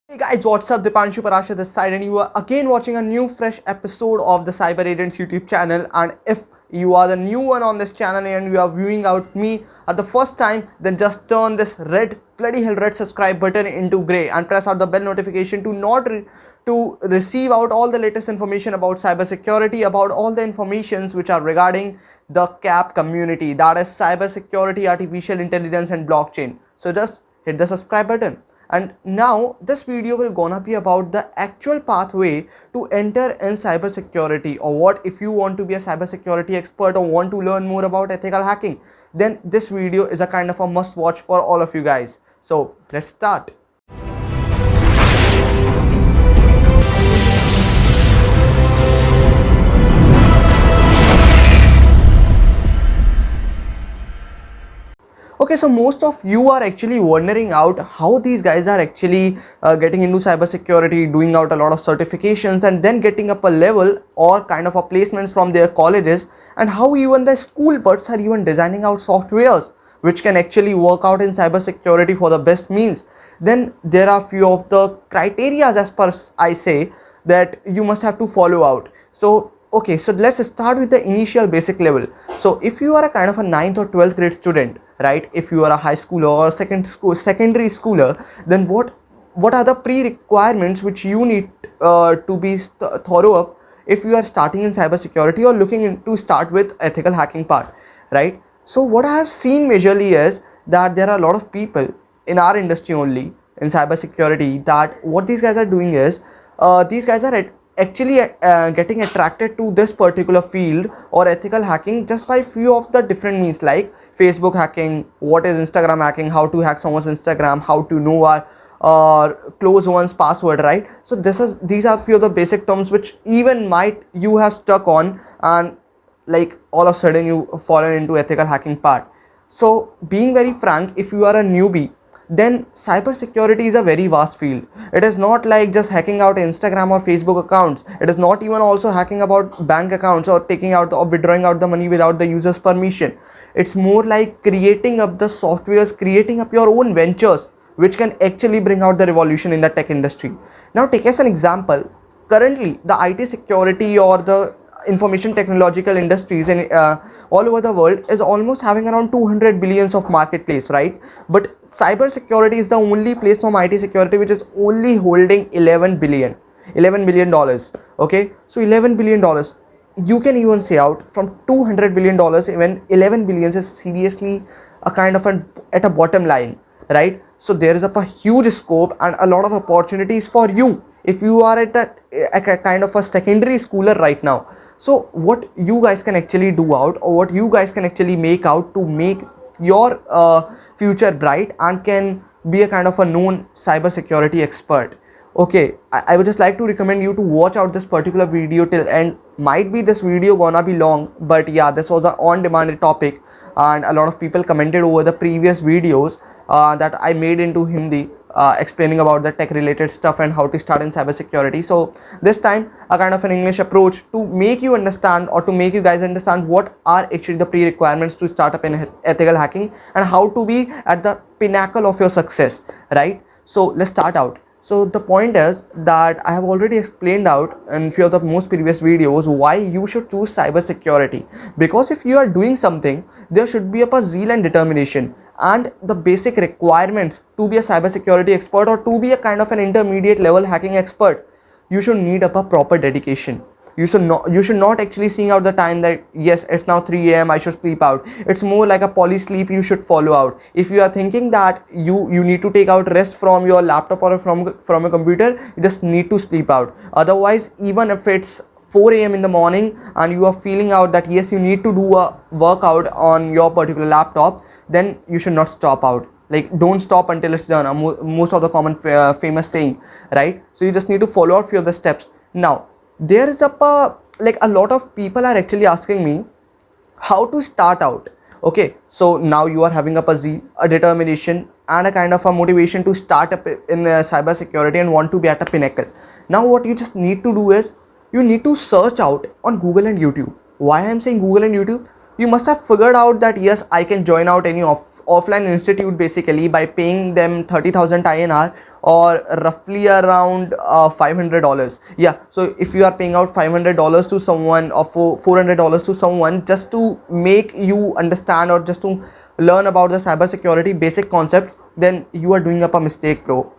Hey guys, what's up? Dipanshu Parasha this side, and you are again watching a new fresh episode of the Cyber Agents YouTube channel. And if you are the new one on this channel and you are viewing out me at the first time, then just turn this red, bloody hell red subscribe button into grey and press out the bell notification to receive out all the latest information about cybersecurity, about all the informations which are regarding the CAP community, that is cybersecurity, artificial intelligence, and blockchain. So just hit the subscribe button. And now this video will gonna be about the actual pathway to enter in cybersecurity, or what if you want to be a cybersecurity expert or want to learn more about ethical hacking, then this video is a kind of a must watch for all of you guys. So let's start. Okay, so most of you are actually wondering out how these guys are actually getting into cybersecurity, doing out a lot of certifications, and then getting up a level or kind of a placements from their colleges, and how even the school buds are even designing out softwares which can actually work out in cybersecurity for the best means. Then there are few of the criteria, as per I say, that you must have to follow out. So okay, so let's start with the initial basic level. So if you are a kind of a 9th or 12th grade student, right, if you are a high schooler or secondary schooler, then what are the pre-requirements which you need to be thorough up if you are starting in cybersecurity or looking into start with ethical hacking part, right? So what I have seen majorly is that there are a lot of people in our industry only in cybersecurity, that what these guys are doing is these guys are actually getting attracted to this particular field or ethical hacking just by few of the different means, like Facebook hacking, what is Instagram hacking, how to hack someone's Instagram, how to know our close one's password, right? So these are few of the basic terms which even might you have stuck on, and like all of a sudden you fallen into ethical hacking part. So being very frank, if you are a newbie, then cybersecurity is a very vast field. It is not like just hacking out Instagram or Facebook accounts. It is not even also hacking about bank accounts or taking out or withdrawing out the money without the user's permission. It's more like creating up the softwares, creating up your own ventures which can actually bring out the revolution in the tech industry. Now take as an example, currently the IT security or the information technological industries in all over the world is almost having around 200 billions of marketplace, right? But cyber security is the only place from IT security which is only holding 11 billion dollars. Okay, so 11 billion dollars, you can even say out from 200 billion dollars, even 11 billions is seriously a kind of an at a bottom line, right? So there is a huge scope and a lot of opportunities for you if you are at a kind of a secondary schooler right now. So what you guys can actually do out, or what you guys can actually make out to make your future bright and can be a kind of a known cybersecurity expert. Okay, I would just like to recommend you to watch out this particular video till end. Might be this video gonna be long, but yeah, this was an on-demand topic, and a lot of people commented over the previous videos that I made into Hindi, explaining about the tech related stuff and how to start in cybersecurity. So this time a kind of an English approach to make you understand, or to make you guys understand what are actually the pre-requirements to start up in ethical hacking and how to be at the pinnacle of your success, right? So let's start out. So the point is that I have already explained out in few of the most previous videos why you should choose cybersecurity, because if you are doing something, there should be a zeal and determination, and the basic requirements to be a cybersecurity expert or to be a kind of an intermediate level hacking expert, you should need up a proper dedication. You should not actually seeing out the time that yes, it's now 3 a.m, I should sleep out. It's more like a poly sleep you should follow out. If you are thinking that you need to take out rest from your laptop or from a computer, you just need to sleep out. Otherwise, even if it's 4 a.m in the morning and you are feeling out that yes, you need to do a workout on your particular laptop, then you should not stop out. Like, don't stop until it's done, most of the common famous saying, right? So you just need to follow out few of the steps. Now there is like a lot of people are actually asking me how to start out. Okay, so now you are having up a determination and a kind of a motivation to start up in cyber security and want to be at a pinnacle. Now what you just need to do is you need to search out on Google and YouTube. Why I'm saying Google and YouTube? You must have figured out that yes, I can join out any offline institute basically by paying them 30,000 INR or roughly around $500. Yeah, so if you are paying out $500 to someone or $400 to someone just to make you understand or just to learn about the cybersecurity basic concepts, then you are doing up a mistake, bro.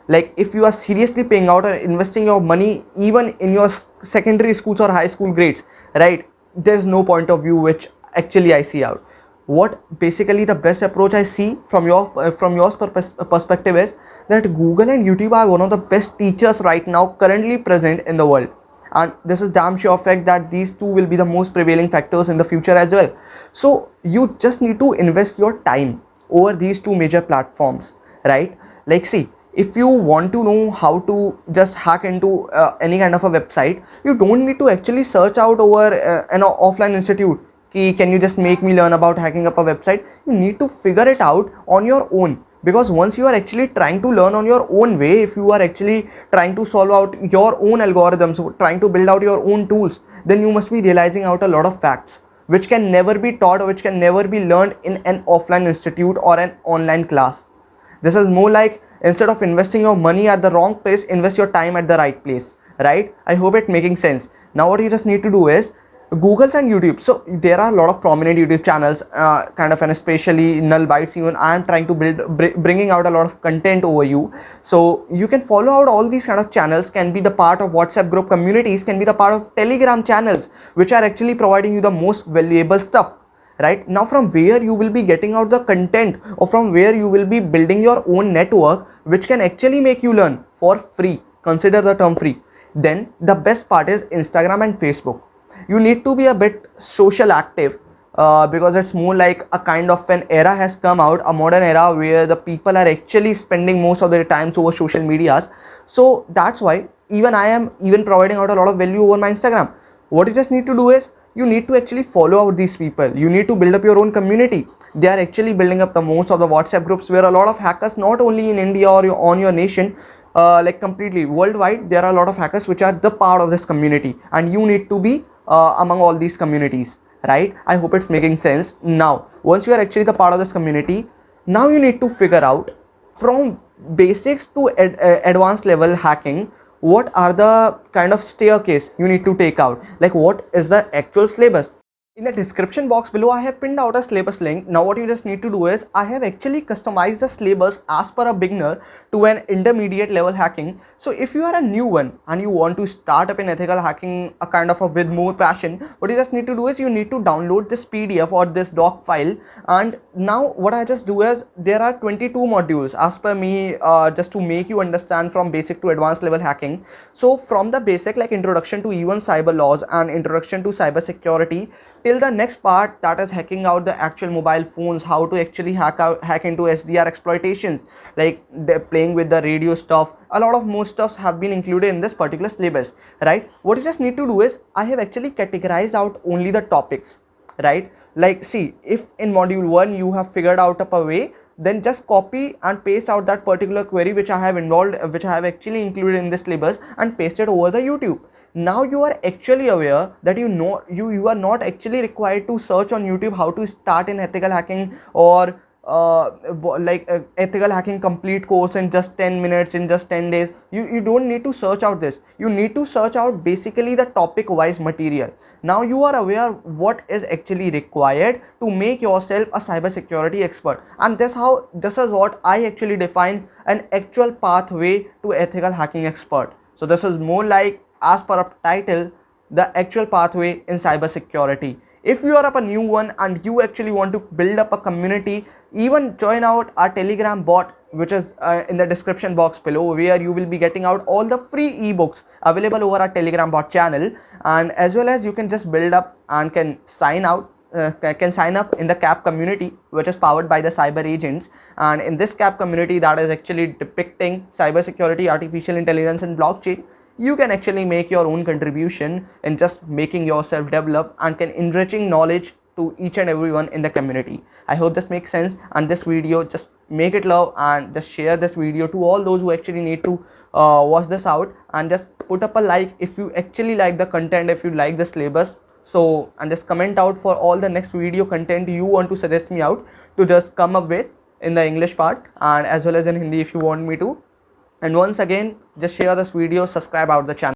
Like if you are seriously paying out and investing your money even in your secondary schools or high school grades, right, there's no point of view which actually I see out. What basically the best approach I see from your perspective is that Google and YouTube are one of the best teachers right now currently present in the world, and this is damn sure fact that these two will be the most prevailing factors in the future as well. So you just need to invest your time over these two major platforms, right? Like see, if you want to know how to just hack into any kind of a website, you don't need to actually search out over an offline institute. Can you just make me learn about hacking up a website? You need to figure it out on your own, because once you are actually trying to learn on your own way, if you are actually trying to solve out your own algorithms, trying to build out your own tools, then you must be realizing out a lot of facts which can never be taught or which can never be learned in an offline institute or an online class. This is more like, instead of investing your money at the wrong place, invest your time at the right place, right? I hope it making sense. Now what you just need to do is Google's and YouTube. So there are a lot of prominent YouTube channels, kind of, and especially Null Bytes. Even I am trying to bringing out a lot of content over you. So you can follow out all these kind of channels. Can be the part of WhatsApp group communities. Can be the part of Telegram channels, which are actually providing you the most valuable stuff. Right now, from where you will be getting out the content, or from where you will be building your own network, which can actually make you learn for free. Consider the term free. Then the best part is Instagram and Facebook. You need to be a bit social active, because it's more like a kind of an era has come out, a modern era where the people are actually spending most of their times over social medias. So that's why even I am even providing out a lot of value over my Instagram. What you just need to do is you need to actually follow out these people. You need to build up your own community. They are actually building up the most of the WhatsApp groups where a lot of hackers, not only in India or on your nation, like completely worldwide, there are a lot of hackers which are the part of this community, and you need to be among all these communities, right? I hope it's making sense. Now once you are actually the part of this community, now you need to figure out from basics to advanced level hacking, what are the kind of staircase you need to take out, like what is the actual syllabus. In the description box below, I have pinned out a syllabus link. Now what you just need to do is, I have actually customized the syllabus as per a beginner to an intermediate level hacking. So if you are a new one and you want to start up in ethical hacking a kind of a with more passion, what you just need to do is you need to download this PDF or this doc file. And now what I just do is, there are 22 modules as per me, just to make you understand from basic to advanced level hacking. So from the basic, like introduction to even cyber laws and introduction to cyber security, till the next part, that is hacking out the actual mobile phones, how to actually hack into SDR exploitations, like playing with the radio stuff. A lot of more stuffs have been included in this particular syllabus, right? What you just need to do is, I have actually categorized out only the topics, right? Like see, if in module 1 you have figured out up a way, then just copy and paste out that particular query which I have involved, which I have actually included in this syllabus, and paste it over the YouTube. Now you are actually aware that you are not actually required to search on YouTube how to start in ethical hacking, or ethical hacking complete course in just 10 minutes, in just 10 days. You don't need to search out this. You need to search out basically the topic wise material. Now you are aware what is actually required to make yourself a cybersecurity expert, and this is what I actually define an actual pathway to ethical hacking expert. So this is more like, as per a title, the actual pathway in cybersecurity. If you are up a new one and you actually want to build up a community, even join out our Telegram bot, which is in the description box below, where you will be getting out all the free ebooks available over our Telegram bot channel. And as well as you can just build up and can sign up in the CAP community, which is powered by the cyber agents. And in this CAP community, that is actually depicting cybersecurity, artificial intelligence and blockchain, you can actually make your own contribution in just making yourself develop and can enriching knowledge to each and everyone in the community. I hope this makes sense, and this video, just make it love and just share this video to all those who actually need to watch this out, and just put up a like if you actually like the content, if you like the syllabus. So, and just comment out for all the next video content you want to suggest me out to just come up with in the English part, and as well as in Hindi if you want me to. And once again, just share this video, subscribe out the channel.